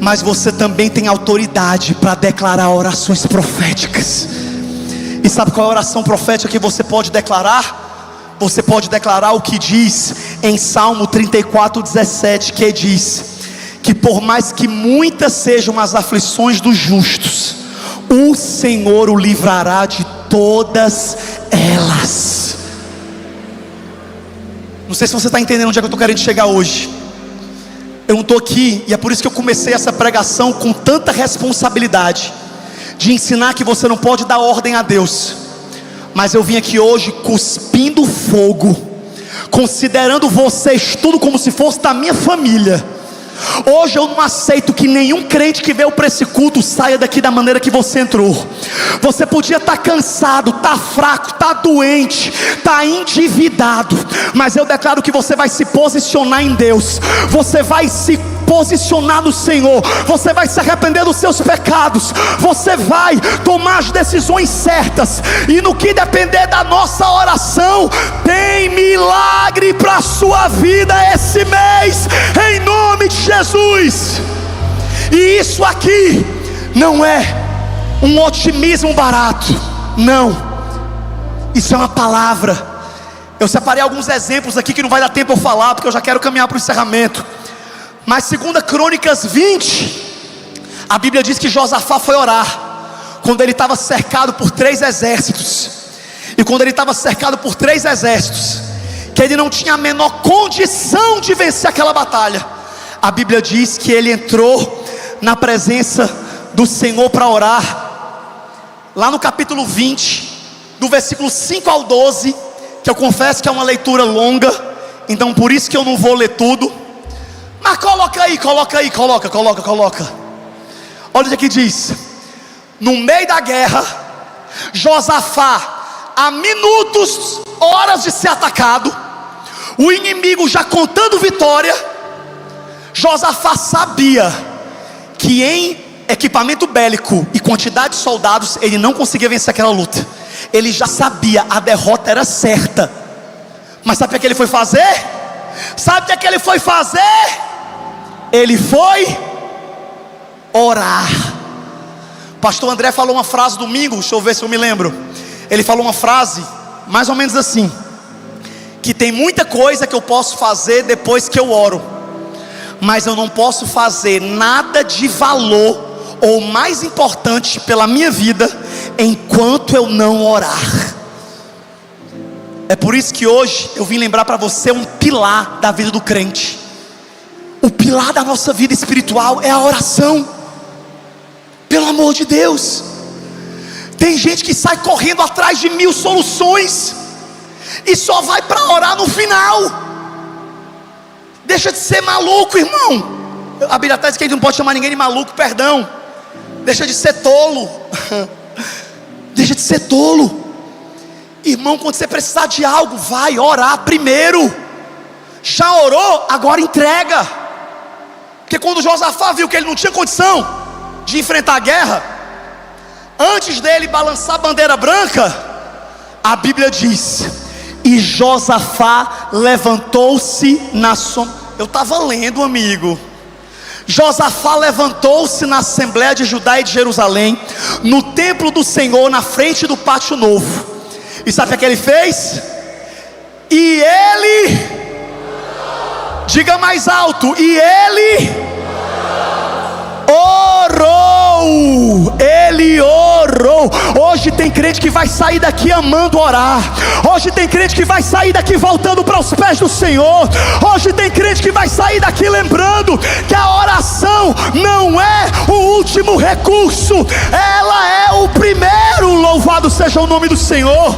Mas você também tem autoridade para declarar orações proféticas. E sabe qual é a oração profética que você pode declarar? Você pode declarar o que diz em Salmo 34:17, que diz que por mais que muitas sejam as aflições dos justos, o Senhor o livrará de todas elas. Não sei se você está entendendo onde é que eu estou querendo chegar hoje. Eu não estou aqui, e é por isso que eu comecei essa pregação com tanta responsabilidade, de ensinar que você não pode dar ordem a Deus. Mas eu vim aqui hoje cuspindo fogo, considerando vocês tudo como se fosse da minha família. Hoje eu não aceito que nenhum crente que veio para esse culto saia daqui da maneira que você entrou. Você podia estar cansado, estar fraco, estar doente, estar endividado, mas eu declaro que você vai se posicionar em Deus. Você vai se posicionar no Senhor. Você vai se arrepender dos seus pecados. Você vai tomar as decisões certas. E no que depender da nossa oração, tem milagre para a sua vida esse mês, em nome de Jesus. E isso aqui não é um otimismo barato, não. Isso é uma palavra. Eu separei alguns exemplos aqui que não vai dar tempo eu falar, porque eu já quero caminhar para o encerramento. Mas 2 Crônicas 20, a Bíblia diz que Josafá foi orar quando ele estava cercado por 3 exércitos. E quando ele estava cercado por 3 exércitos, que ele não tinha a menor condição de vencer aquela batalha, a Bíblia diz que ele entrou na presença do Senhor para orar. Lá no capítulo 20, do versículo 5 ao 12, que eu confesso que é uma leitura longa, então por isso que eu não vou ler tudo. Mas coloca. Olha o que diz. No meio da guerra, Josafá, a minutos, horas de ser atacado, o inimigo já contando vitória, Josafá sabia que em equipamento bélico e quantidade de soldados ele não conseguia vencer aquela luta. Ele já sabia, a derrota era certa. Mas sabe o que ele foi fazer? Sabe o que ele foi fazer? Ele foi orar. Pastor André falou uma frase domingo, deixa eu ver se eu me lembro. Ele falou uma frase mais ou menos assim: que tem muita coisa que eu posso fazer depois que eu oro, mas eu não posso fazer nada de valor ou mais importante pela minha vida enquanto eu não orar. É por isso que hoje eu vim lembrar para você um pilar da vida do crente. O pilar da nossa vida espiritual é a oração. Pelo amor de Deus. Tem gente que sai correndo atrás de 1000 soluções e só vai para orar no final. Deixa de ser maluco, irmão. A Bíblia até diz que a gente não pode chamar ninguém de maluco, perdão. Deixa de ser tolo. Deixa de ser tolo. Irmão, quando você precisar de algo, vai orar primeiro. Já orou? Agora entrega. Porque quando Josafá viu que ele não tinha condição de enfrentar a guerra, antes dele balançar a bandeira branca, a Bíblia diz: e Josafá levantou-se na sombra. Eu estava lendo, amigo. Josafá levantou-se na Assembleia de Judá e de Jerusalém, no templo do Senhor, na frente do pátio novo. E sabe o que ele fez? E ele, diga mais alto, e ele orou. Ele orou. Hoje tem crente que vai sair daqui amando orar. Hoje tem crente que vai sair daqui voltando para os pés do Senhor. Hoje tem crente que vai sair daqui lembrando que a oração não é o último recurso, ela é o primeiro. Louvado seja o nome do Senhor.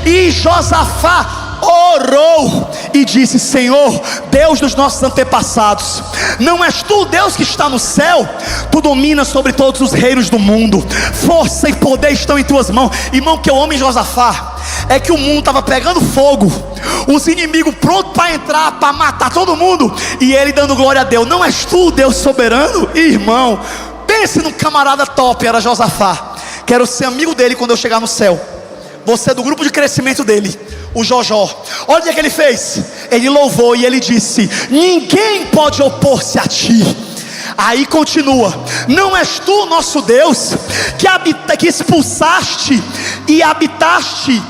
E Josafá orou e disse: Senhor, Deus dos nossos antepassados, não és tu o Deus que está no céu? Tu dominas sobre todos os reinos do mundo, força e poder estão em tuas mãos. Irmão, que eu amo em Josafá é que o mundo estava pegando fogo, os inimigos prontos para entrar, para matar todo mundo, e ele dando glória a Deus. Não és tu o Deus soberano? Irmão, pense num camarada top. Era Josafá. Quero ser amigo dele quando eu chegar no céu. Você é do grupo de crescimento dele, o Jojó. Olha o que ele fez. Ele louvou e ele disse: ninguém pode opor-se a ti. Aí continua: não és tu nosso Deus que expulsaste e habitaste?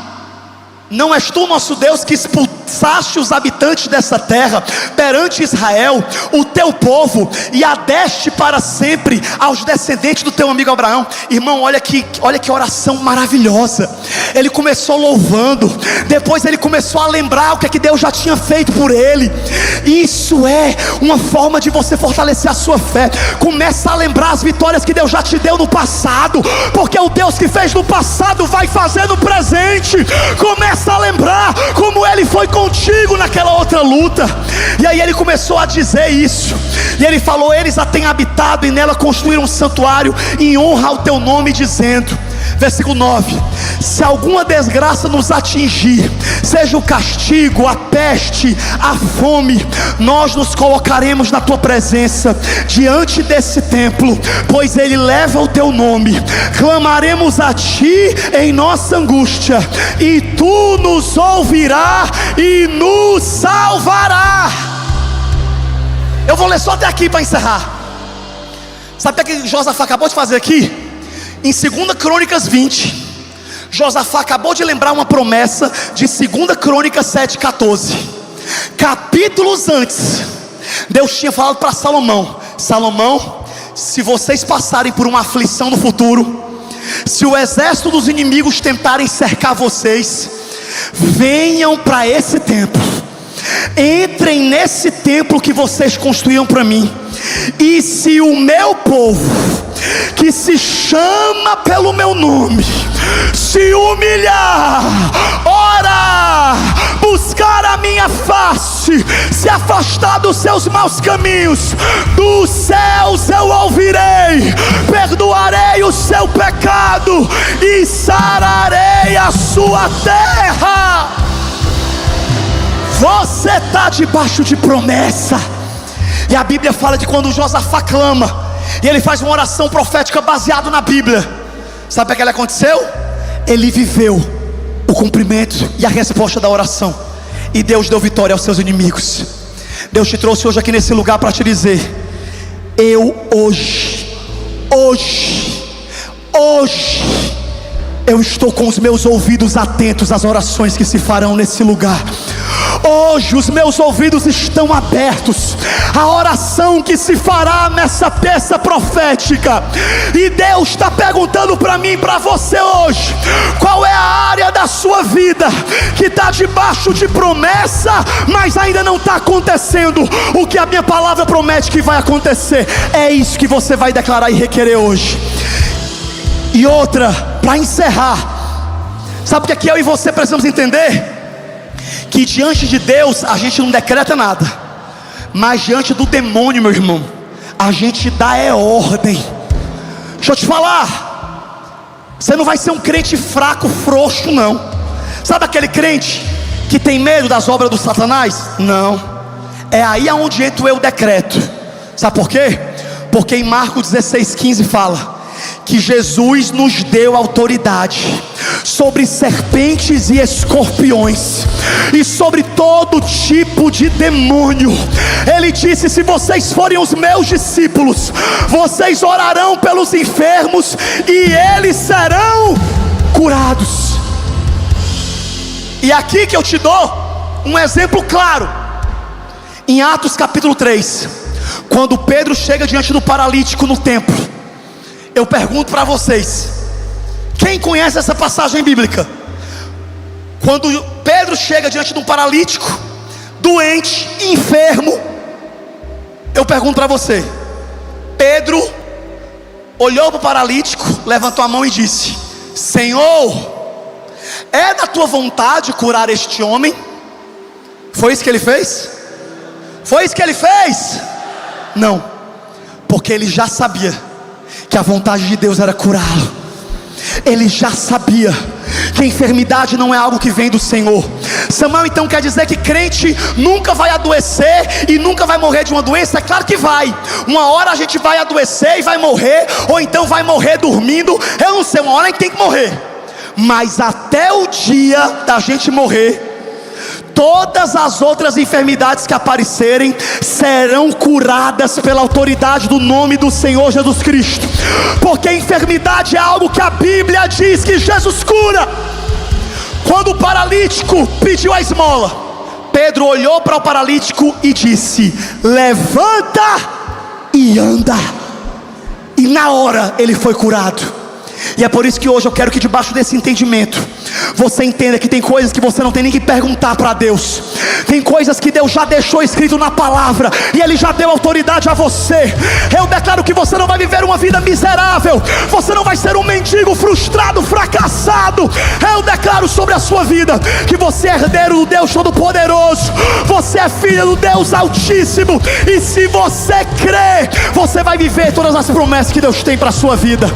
Não és tu nosso Deus que expulsaste os habitantes dessa terra perante Israel, o teu povo, e a deste para sempre aos descendentes do teu amigo Abraão? Irmão, olha que oração maravilhosa. Ele começou louvando, depois ele começou a lembrar o que Deus já tinha feito por ele. Isso é uma forma de você fortalecer a sua fé. Começa a lembrar as vitórias que Deus já te deu no passado, porque o Deus que fez no passado vai fazer no presente. Começa a lembrar como ele foi contigo naquela outra luta. E aí ele começou a dizer isso, e ele falou: eles a têm habitado e nela construíram um santuário em honra ao teu nome, dizendo, versículo 9: se alguma desgraça nos atingir, seja o castigo, a peste, a fome, nós nos colocaremos na tua presença diante desse templo, pois ele leva o teu nome. Clamaremos a ti em nossa angústia, e tu nos ouvirás e nos salvará. Eu vou ler só até aqui para encerrar. Sabe o que Josafá acabou de fazer aqui? Em 2 Crônicas 20, Josafá acabou de lembrar uma promessa de 2 Crônicas 7,14. Capítulos antes, Deus tinha falado para Salomão: Salomão, se vocês passarem por uma aflição no futuro, se o exército dos inimigos tentarem cercar vocês, venham para esse templo, entrem nesse templo que vocês construíram para mim, e se o meu povo, que se chama pelo meu nome, se humilhar, orar, buscar a minha face, se afastar dos seus maus caminhos, dos céus eu ouvirei, perdoarei o seu pecado e sararei a sua terra. Você está debaixo de promessa. E a Bíblia fala que quando Josafá clama, e ele faz uma oração profética baseada na Bíblia, sabe o que aconteceu? Ele viveu o cumprimento e a resposta da oração, e Deus deu vitória aos seus inimigos. Deus te trouxe hoje aqui nesse lugar para te dizer: eu hoje, eu estou com os meus ouvidos atentos às orações que se farão nesse lugar. Hoje os meus ouvidos estão abertos à oração que se fará nessa peça profética. E Deus está perguntando para mim e para você hoje: qual é a área da sua vida que está debaixo de promessa, mas ainda não está acontecendo o que a minha palavra promete que vai acontecer? É isso que você vai declarar e requerer hoje. E outra, para encerrar, sabe o que é que eu e você precisamos entender? Que diante de Deus a gente não decreta nada, mas diante do demônio, meu irmão, a gente dá ordem. Deixa eu te falar, você não vai ser um crente fraco, frouxo não. Sabe aquele crente que tem medo das obras do Satanás? Não. É aí aonde entra o eu decreto. Sabe por quê? Porque em Marcos 16:15 fala que Jesus nos deu autoridade sobre serpentes e escorpiões, e sobre todo tipo de demônio. Ele disse: se vocês forem os meus discípulos, vocês orarão pelos enfermos e eles serão curados. E aqui que eu te dou um exemplo claro, em Atos capítulo 3, quando Pedro chega diante do paralítico no templo. Eu pergunto para vocês, quem conhece essa passagem bíblica? Quando Pedro chega diante de um paralítico, doente, enfermo, eu pergunto para você, Pedro olhou para o paralítico, levantou a mão e disse: Senhor, é da tua vontade curar este homem? Foi isso que ele fez? Foi isso que ele fez? Não, porque ele já sabia que a vontade de Deus era curá-lo. Ele já sabia que a enfermidade não é algo que vem do Senhor. Samuel então quer dizer que crente nunca vai adoecer e nunca vai morrer de uma doença? É claro que vai. Uma hora a gente vai adoecer e vai morrer, ou então vai morrer dormindo. Eu não sei, uma hora a gente tem que morrer. Mas até o dia da gente morrer, todas as outras enfermidades que aparecerem serão curadas pela autoridade do nome do Senhor Jesus Cristo, porque a enfermidade é algo que a Bíblia diz que Jesus cura. Quando o paralítico pediu a esmola, Pedro olhou para o paralítico e disse: levanta e anda. E na hora ele foi curado. E é por isso que hoje eu quero que debaixo desse entendimento você entenda que tem coisas que você não tem nem que perguntar para Deus. Tem coisas que Deus já deixou escrito na palavra, e Ele já deu autoridade a você. Eu declaro que você não vai viver uma vida miserável. Você não vai ser um mendigo frustrado, fracassado. Eu declaro sobre a sua vida que você é herdeiro do Deus Todo-Poderoso. Você é filho do Deus Altíssimo. E se você crê, você vai viver todas as promessas que Deus tem para a sua vida.